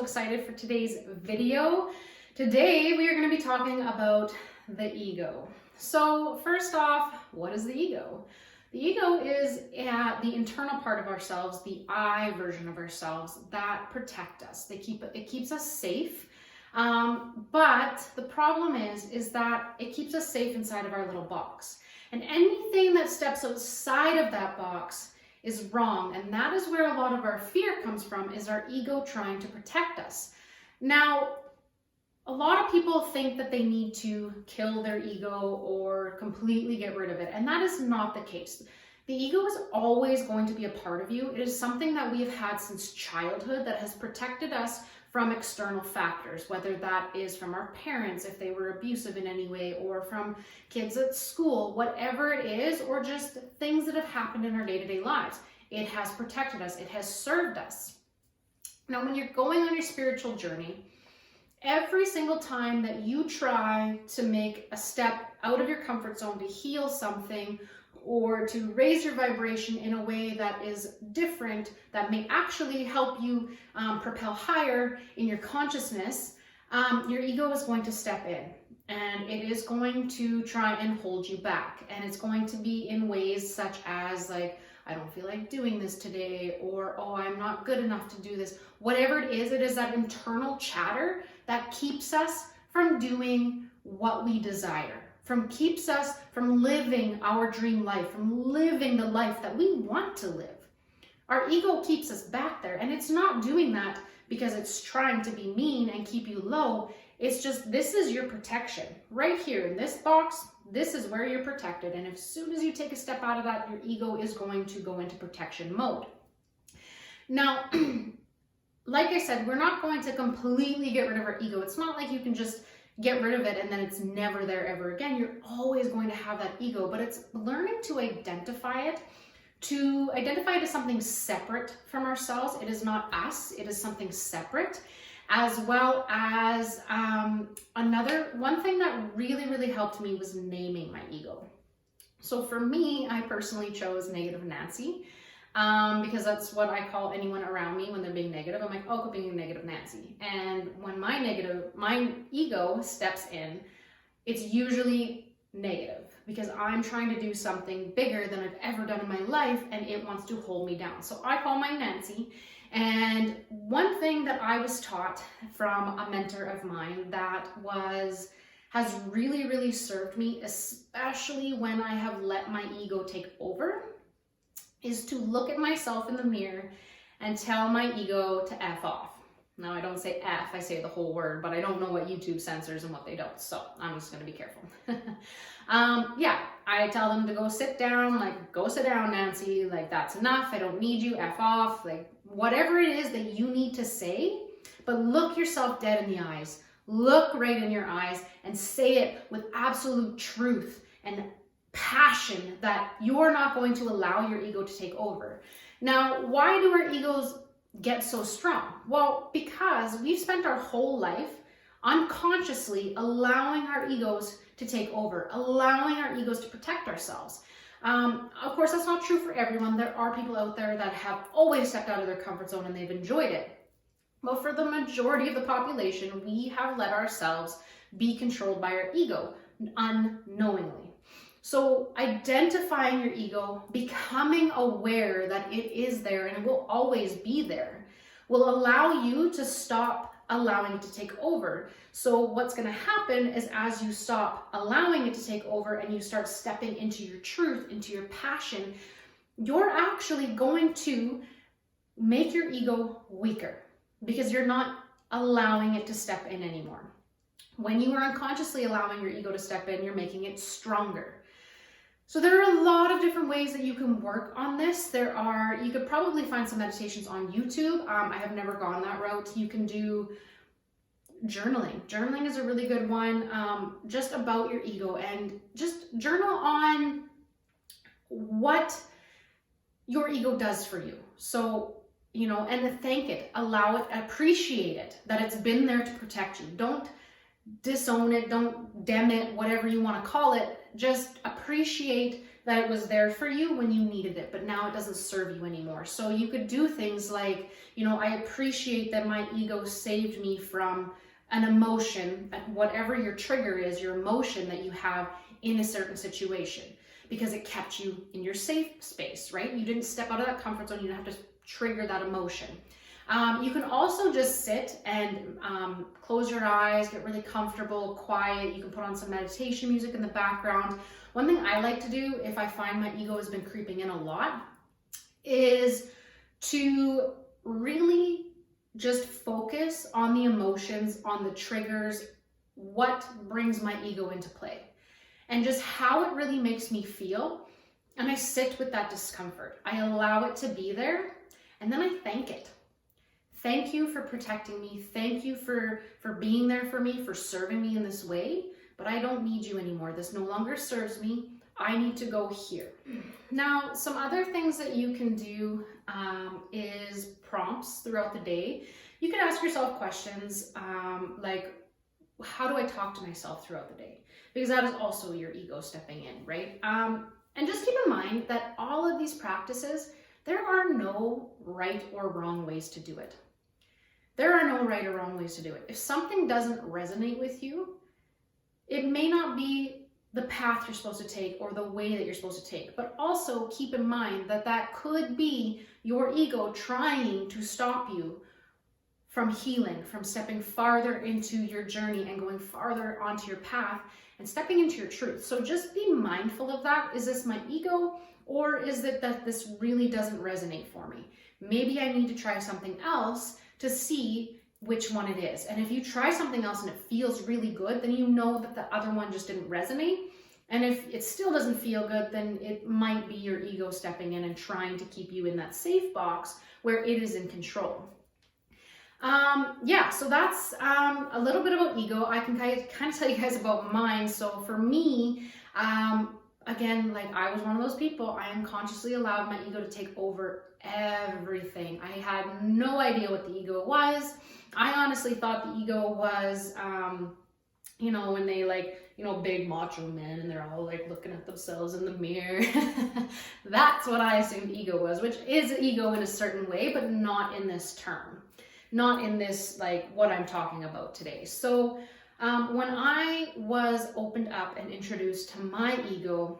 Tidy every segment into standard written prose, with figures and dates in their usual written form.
excited for today's video. Today we are going to be talking about the ego. So first off, what is the ego? The ego is the internal part of ourselves, the I version of ourselves that protect us. It keeps us safe. But the problem is that it keeps us safe inside of our little box. And anything that steps outside of that box is wrong. And that is where a lot of our fear comes from, is our ego trying to protect us. Now, a lot of people think that they need to kill their ego or completely get rid of it. And that is not the case. The ego is always going to be a part of you. It is something that we have had since childhood that has protected us from external factors, whether that is from our parents, if they were abusive in any way, or from kids at school, whatever it is, or just things that have happened in our day-to-day lives. It has protected us. It has served us. Now, when you're going on your spiritual journey, every single time that you try to make a step out of your comfort zone to heal something or to raise your vibration in a way that is different, that may actually help you propel higher in your consciousness, your ego is going to step in. And it is going to try and hold you back. And it's going to be in ways such as like, I don't feel like doing this today, or, oh, I'm not good enough to do this. Whatever it is that internal chatter that keeps us from doing what we desire, keeps us from living our dream life, from living the life that we want to live. Our ego keeps us back there, and it's not doing that because it's trying to be mean and keep you low. It's just, this is your protection. Right here in this box, this is where you're protected. And as soon as you take a step out of that, your ego is going to go into protection mode. Now, like I said, we're not going to completely get rid of our ego. It's not like you can just get rid of it and then it's never there ever again. You're always going to have that ego, but it's learning to identify it as something separate from ourselves. It is not us, it is something separate. As well as one thing that really helped me was naming my ego. So for me, I personally chose Negative Nancy because that's what I call anyone around me when they're being negative. I'm like, oh, quit being Negative Nancy. And when my ego steps in, it's usually negative because I'm trying to do something bigger than I've ever done in my life and it wants to hold me down. So I call mine Nancy. And one thing that I was taught from a mentor of mine that has really served me, especially when I have let my ego take over, is to look at myself in the mirror and tell my ego to F off. Now, I don't say F, I say the whole word, but I don't know what YouTube censors and what they don't, so I'm just going to be careful. Yeah, I tell them to go sit down, like, go sit down, Nancy, like, that's enough, I don't need you, F off, like, whatever it is that you need to say, but look yourself dead in the eyes. Look right in your eyes and say it with absolute truth and passion that you're not going to allow your ego to take over. Now, why do our egos get so strong? Well, because we've spent our whole life unconsciously allowing our egos to take over, allowing our egos to protect ourselves. Of course, that's not true for everyone. There are people out there that have always stepped out of their comfort zone and they've enjoyed it. But for the majority of the population, we have let ourselves be controlled by our ego unknowingly. So identifying your ego, becoming aware that it is there and it will always be there, will allow you to stop allowing it to take over. So what's going to happen is as you stop allowing it to take over and you start stepping into your truth, into your passion, you're actually going to make your ego weaker because you're not allowing it to step in anymore. When you are unconsciously allowing your ego to step in, you're making it stronger. So there are a lot of different ways that you can work on this. You could probably find some meditations on YouTube. I have never gone that route. You can do journaling. Journaling is a really good one, just about your ego, and just journal on what your ego does for you. So, and thank it, allow it, appreciate it, that it's been there to protect you. Don't disown it, don't dem it, whatever you want to call it. Just appreciate that it was there for you when you needed it, but now it doesn't serve you anymore. So you could do things like, I appreciate that my ego saved me from an emotion, whatever your trigger is, your emotion that you have in a certain situation, because it kept you in your safe space, right? You didn't step out of that comfort zone. You didn't have to trigger that emotion. You can also just sit and close your eyes, get really comfortable, quiet. You can put on some meditation music in the background. One thing I like to do if I find my ego has been creeping in a lot is to really just focus on the emotions, on the triggers, what brings my ego into play, and just how it really makes me feel. And I sit with that discomfort. I allow it to be there, and then I thank it. Thank you for protecting me. Thank you for being there for me, for serving me in this way, but I don't need you anymore. This no longer serves me. I need to go here. Now, some other things that you can do is prompts throughout the day. You can ask yourself questions like, how do I talk to myself throughout the day? Because that is also your ego stepping in, right? And just keep in mind that all of these practices, there are no right or wrong ways to do it. There are no right or wrong ways to do it. If something doesn't resonate with you, it may not be the path you're supposed to take or the way that you're supposed to take. But also keep in mind that that could be your ego trying to stop you from healing, from stepping farther into your journey and going farther onto your path and stepping into your truth. So just be mindful of that. Is this my ego, or is it that this really doesn't resonate for me? Maybe I need to try something else to see which one it is. And if you try something else and it feels really good, then you know that the other one just didn't resonate. And if it still doesn't feel good, then it might be your ego stepping in and trying to keep you in that safe box where it is in control. So that's a little bit about ego. I can kind of tell you guys about mine. So for me, again, like I was one of those people, I unconsciously allowed my ego to take over everything. I had no idea what the ego was. I honestly thought the ego was, when they big macho men and they're all like looking at themselves in the mirror. That's what I assumed ego was, which is ego in a certain way, but not in this term. Not in this, like what I'm talking about today. So when I was opened up and introduced to my ego,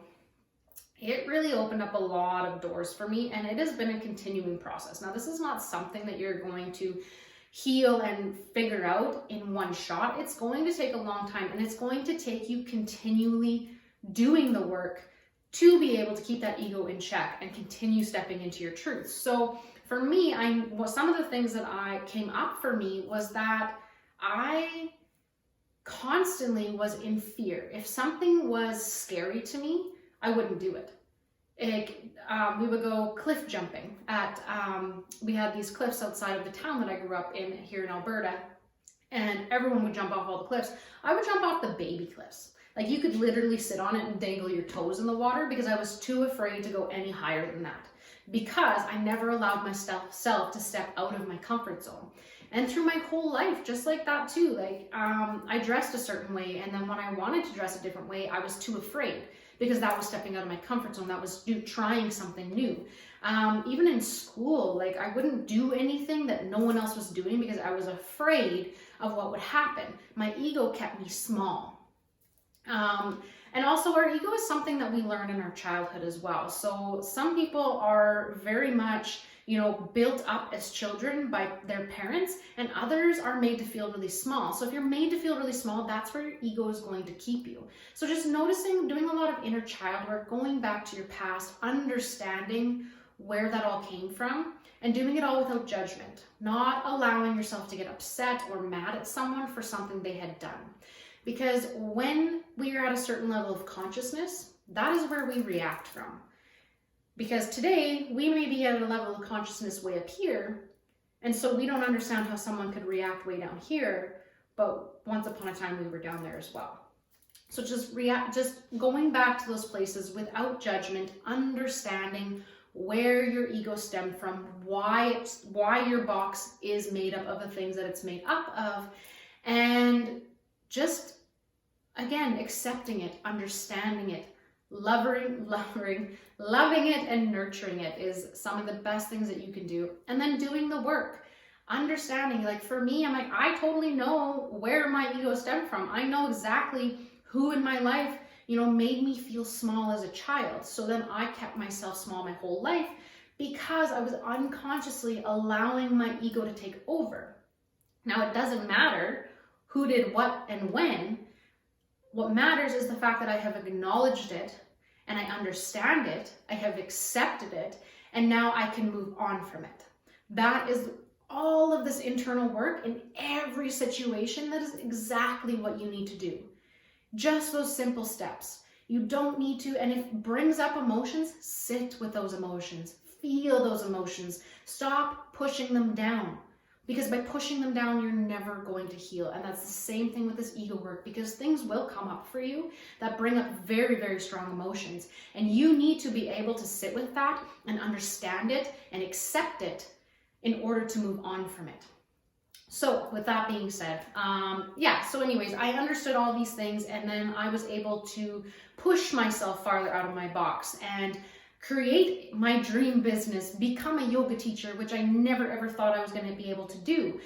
it really opened up a lot of doors for me, and it has been a continuing process. Now, this is not something that you're going to heal and figure out in one shot. It's going to take a long time, and it's going to take you continually doing the work to be able to keep that ego in check and continue stepping into your truth. So for me, some of the things that came up for me was that I constantly was in fear. If something was scary to me, I wouldn't do it. We would go cliff jumping we had these cliffs outside of the town that I grew up in here in Alberta, and everyone would jump off all the cliffs. I would jump off the baby cliffs. Like you could literally sit on it and dangle your toes in the water because I was too afraid to go any higher than that, because I never allowed myself to step out of my comfort zone. And through my whole life, just like that too, I dressed a certain way, and then when I wanted to dress a different way, I was too afraid because that was stepping out of my comfort zone. That was trying something new. Even in school, I wouldn't do anything that no one else was doing because I was afraid of what would happen. My ego kept me small. And also our ego is something that we learn in our childhood as well. So some people are very much, built up as children by their parents, and others are made to feel really small. So if you're made to feel really small, that's where your ego is going to keep you. So just noticing, doing a lot of inner child work, going back to your past, understanding where that all came from, and doing it all without judgment, not allowing yourself to get upset or mad at someone for something they had done. Because when we are at a certain level of consciousness, that is where we react from. Because today, we may be at a level of consciousness way up here, and so we don't understand how someone could react way down here, but once upon a time, we were down there as well. So just going back to those places without judgment, understanding where your ego stemmed from, why your box is made up of the things that it's made up of, and just, again, accepting it, understanding it, loving it, and nurturing it is some of the best things that you can do. And then doing the work, understanding, like for me, I'm like, I totally know where my ego stemmed from. I know exactly who in my life, made me feel small as a child. So then I kept myself small my whole life because I was unconsciously allowing my ego to take over. Now, it doesn't matter who did what and when. What matters is the fact that I have acknowledged it and I understand it, I have accepted it, and now I can move on from it. That is all of this internal work in every situation. That is exactly what you need to do. Just those simple steps. You don't need to, and if it brings up emotions, sit with those emotions. Feel those emotions. Stop pushing them down. Because by pushing them down, you're never going to heal. And that's the same thing with this ego work, because things will come up for you that bring up very, very strong emotions. And you need to be able to sit with that and understand it and accept it in order to move on from it. So with that being said, so anyways, I understood all these things, and then I was able to push myself farther out of my box and create my dream business, become a yoga teacher, which I never ever thought I was going to be able to do.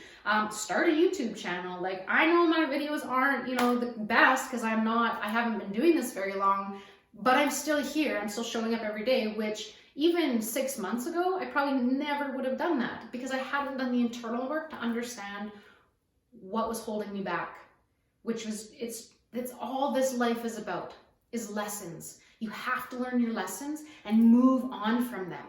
Start a YouTube channel. Like, I know my videos aren't, the best because I haven't been doing this very long, but I'm still here. I'm still showing up every day, which even 6 months ago, I probably never would have done that because I hadn't done the internal work to understand what was holding me back, which was, it's all this life is about, is lessons. You have to learn your lessons and move on from them.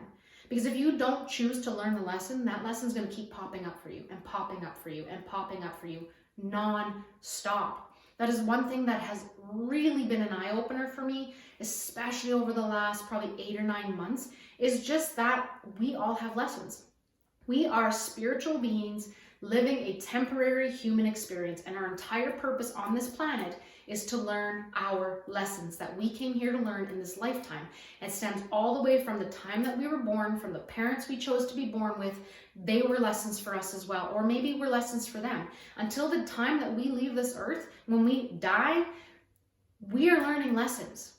Because if you don't choose to learn the lesson, that lesson's going to keep popping up for you and popping up for you and popping up for you non-stop. That is one thing that has really been an eye-opener for me, especially over the last probably 8 or 9 months, is just that we all have lessons. We are spiritual beings living a temporary human experience, and our entire purpose on this planet is to learn our lessons that we came here to learn in this lifetime. It stems all the way from the time that we were born, from the parents we chose to be born with. They were lessons for us as well, or maybe we're lessons for them. Until the time that we leave this earth, when we die, we are learning lessons.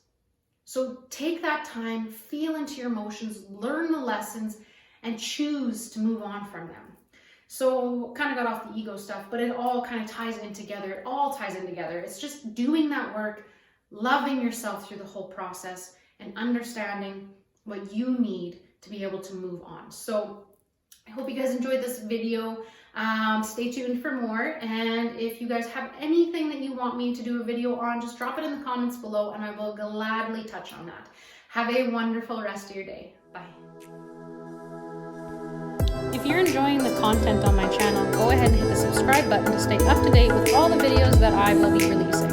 So take that time, feel into your emotions, learn the lessons, and choose to move on from them. So kind of got off the ego stuff, but it all kind of ties in together. It all ties in together. It's just doing that work, loving yourself through the whole process, and understanding what you need to be able to move on. So I hope you guys enjoyed this video. Stay tuned for more. And if you guys have anything that you want me to do a video on, just drop it in the comments below and I will gladly touch on that. Have a wonderful rest of your day. Bye. If you're enjoying the content on my channel, go ahead and hit the subscribe button to stay up to date with all the videos that I will be releasing.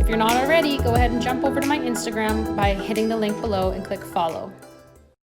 If you're not already, go ahead and jump over to my Instagram by hitting the link below and click follow.